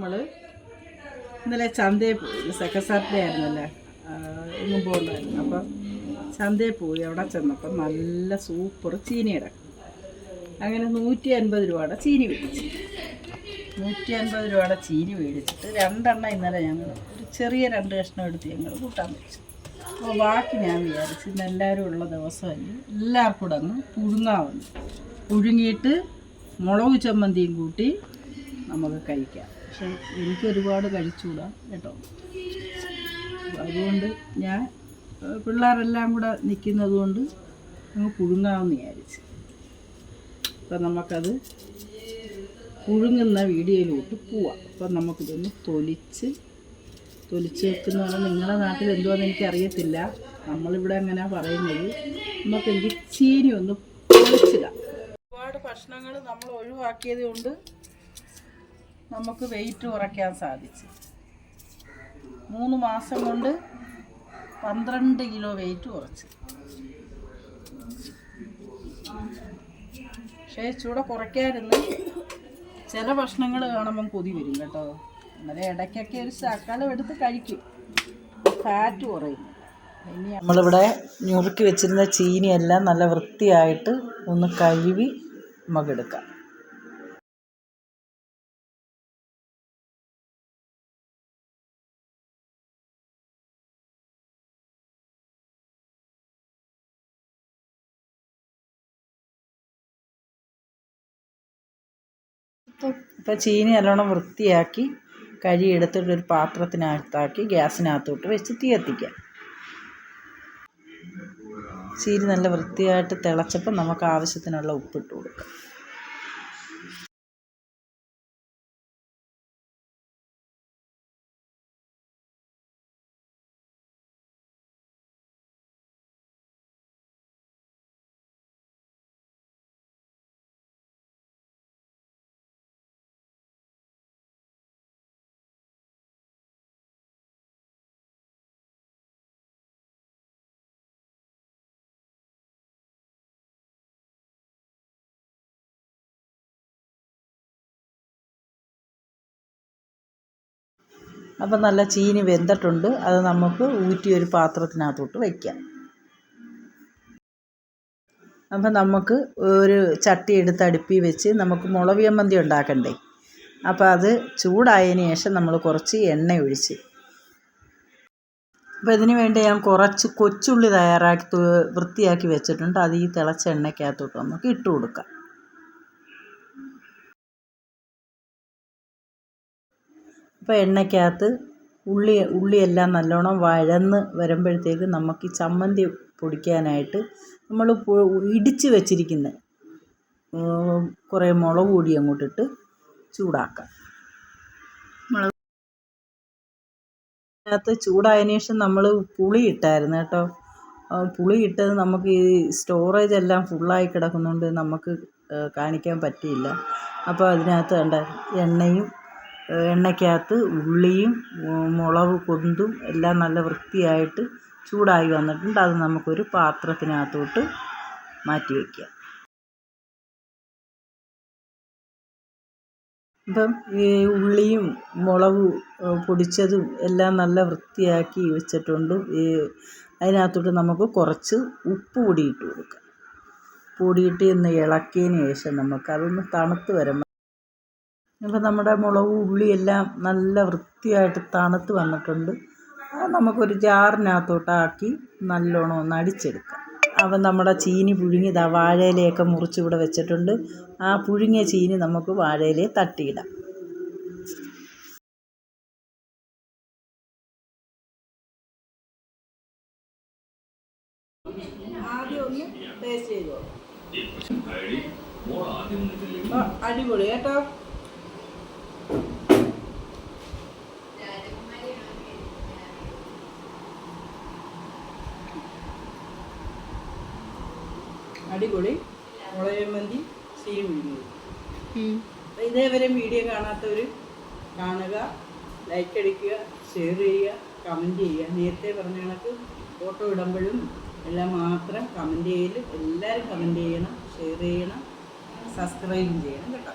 നമ്മൾ ഇന്നലെ ചന്തയിൽ പോയി. സെക്കൻഡ് സാറ്റർഡേ ആയിരുന്നല്ലേ, എങ്ങും പോകണ്ടായിരുന്നു. അപ്പം ചന്തയിൽ പോയി. അവിടെ ചെന്നപ്പം നല്ല സൂപ്പർ ചീനി കിടക്കും. അങ്ങനെ 150 രൂപയുടെ ചീനി മേടിച്ചു. 150 രൂപയുടെ ചീനി മേടിച്ചിട്ട് 2 എണ്ണം ഇന്നലെ ഞങ്ങൾ ഒരു ചെറിയ 2 കഷ്ണം എടുത്ത് ഞങ്ങൾ കൂട്ടാൻ വെച്ചു. അപ്പോൾ ബാക്കി ഞാൻ വിചാരിച്ചു ഇന്ന് എല്ലാവരും ഉള്ള ദിവസമല്ലേ, എല്ലാവർക്കും കൂടെ അങ്ങ് പുഴുങ്ങാവുന്നു. പുഴുങ്ങിയിട്ട് മുളക് ചമ്മന്തിയും കൂട്ടി നമുക്ക് കഴിക്കാം. പക്ഷേ എനിക്ക് ഒരുപാട് കഴിച്ചുകൂടാ കേട്ടോ. അതുകൊണ്ട് ഞാൻ പിള്ളേരെല്ലാം കൂടെ നിൽക്കുന്നത് കൊണ്ട് അങ്ങ് പുഴുങ്ങാമെന്ന് വിചാരിച്ചു. അപ്പം നമുക്കത് പുഴുങ്ങുന്ന വീഡിയോയിലോട്ട് പോവാം. അപ്പം നമുക്കിതൊന്ന് തൊലിച്ച് വെക്കുന്ന പറഞ്ഞാൽ നിങ്ങളുടെ നാട്ടിൽ എന്തുവാന്ന് എനിക്കറിയത്തില്ല, നമ്മളിവിടെ എങ്ങനെയാണ് പറയുന്നത്. നമുക്കെങ്കിൽ ചീനി ഒന്ന് പൊളിച്ചിടാം. ഒരുപാട് ഭക്ഷണങ്ങൾ നമ്മൾ ഒഴിവാക്കിയത് കൊണ്ട് നമുക്ക് വെയിറ്റ് കുറയ്ക്കാൻ സാധിച്ചു. 3 മാസം കൊണ്ട് 12 കിലോ വെയിറ്റ് കുറച്ച്. പക്ഷേ ചൂടെ കുറയ്ക്കാതിരുന്ന് ചില ഭക്ഷണങ്ങൾ കാണുമ്പം കൊതി വരും കേട്ടോ. അന്നേരം ഇടയ്ക്കൊക്കെ ഒരു ശകലം എടുത്ത് കഴിക്കും, ഫാറ്റ് കുറയും. ഇനി നമ്മളിവിടെ ഞുറുക്കി വെച്ചിരുന്ന ചീനിയെല്ലാം നല്ല വൃത്തിയായിട്ട് ഒന്ന് കഴുകി നമുക്കെടുക്കാം. ഇപ്പോൾ ചീനി നല്ലോണം വൃത്തിയാക്കി കഴുകിയെടുത്തിട്ട് ഒരു പാത്രത്തിനകത്താക്കി ഗ്യാസിനകത്തോട്ട് വെച്ച് തീ കത്തിക്കാം. ചീനി നല്ല വൃത്തിയായിട്ട് തിളച്ചപ്പോൾ നമുക്ക് ആവശ്യത്തിനുള്ള ഉപ്പിട്ട് കൊടുക്കാം. അപ്പം നല്ല ചീനി വെന്തിട്ടുണ്ട്. അത് നമുക്ക് ഊറ്റി ഒരു പാത്രത്തിനകത്തോട്ട് വയ്ക്കാം. അപ്പം നമുക്ക് ഒരു ചട്ടി എടുത്ത് അടുപ്പിൽ വെച്ച് നമുക്ക് മുളക് ചമ്മന്തി ഉണ്ടാക്കണ്ടേ. അപ്പോൾ അത് ചൂടായതിന് ശേഷം നമ്മൾ കുറച്ച് എണ്ണ ഒഴിച്ച്, അപ്പോൾ ഇതിന് വേണ്ടി ഞാൻ കുറച്ച് കൊച്ചുള്ളി തയ്യാറാക്കി വൃത്തിയാക്കി വെച്ചിട്ടുണ്ട്. അത് ഈ തിളച്ച എണ്ണയ്ക്കകത്തോട്ട് നമുക്ക് ഇട്ട് കൊടുക്കാം. അപ്പോൾ എണ്ണയ്ക്കകത്ത് ഉള്ളിയെല്ലാം നല്ലോണം വഴന്ന് വരുമ്പോഴത്തേക്ക് നമുക്ക് ഈ ചമ്മന്തി പൊടിക്കാനായിട്ട് നമ്മൾ ഇടിച്ച് വെച്ചിരിക്കുന്ന കുറേ മുളക് പൊടി അങ്ങോട്ടിട്ട് ചൂടാക്കാം. അതിനകത്ത് ചൂടായതിനു ശേഷം നമ്മൾ പുളി ഇട്ടായിരുന്നു കേട്ടോ. പുളി ഇട്ടത് നമുക്ക് ഈ സ്റ്റോറേജ് എല്ലാം ഫുള്ളായി കിടക്കുന്നുണ്ട് നമുക്ക് കാണിക്കാൻ പറ്റിയില്ല. അപ്പോൾ അതിനകത്ത് കണ്ട എണ്ണയ്ക്കകത്ത് ഉള്ളിയും മുളക് കൊന്തും എല്ലാം നല്ല വൃത്തിയായിട്ട് ചൂടായി വന്നിട്ടുണ്ട്. അത് നമുക്കൊരു പാത്രത്തിനകത്തോട്ട് മാറ്റി വയ്ക്കാം. ഇപ്പം ഈ ഉള്ളിയും മുളക് പൊടിച്ചതും എല്ലാം നല്ല വൃത്തിയാക്കി വെച്ചിട്ടുണ്ട്. അതിനകത്തോട്ട് നമുക്ക് കുറച്ച് ഉപ്പ് പൊടി ഇട്ട് കൊടുക്കാം. പൊടിയിട്ട് ഒന്ന് ഇളക്കിയതിന് ശേഷം നമുക്കതൊന്ന് തണുത്ത് വരുമ്പോൾ, അപ്പോൾ നമ്മുടെ മുളകും ഉള്ളിയെല്ലാം നല്ല വൃത്തിയായിട്ട് തണുത്ത് വന്നിട്ടുണ്ട്. അത് നമുക്കൊരു ജാറിനകത്തോട്ടാക്കി നല്ലോണം ഒന്ന് അടിച്ചെടുക്കാം. അപ്പം നമ്മുടെ ചീനി പുഴുങ്ങിയത് ആ വാഴയിലയൊക്കെ മുറിച്ച് ഇവിടെ വെച്ചിട്ടുണ്ട്. ആ പുഴുങ്ങിയ ചീനി നമുക്ക് വാഴയിലയിൽ തട്ടിയിടാം. ആദ്യം ഒന്ന് ടേസ്റ്റ് ചെയ്തോ. അടിപൊളി കേട്ടോ. അടിപൊളി മുളക് ചമ്മന്തി ചീനി പുഴുങ്ങിയത്. ഇതേവരെ വീഡിയോ കാണാത്തവർ കാണുക, ലൈക്ക് അടിക്കുക, ഷെയർ ചെയ്യുക, കമൻറ്റ് ചെയ്യുക. നേരത്തെ പറഞ്ഞ കണക്ക് ഫോട്ടോ ഇടുമ്പോഴും എല്ലാം മാത്രം കമൻറ്റ് ചെയ്യലും എല്ലാവരും കമൻറ്റ് ചെയ്യണം, ഷെയർ ചെയ്യണം, സബ്സ്ക്രൈബും ചെയ്യണം കേട്ടോ.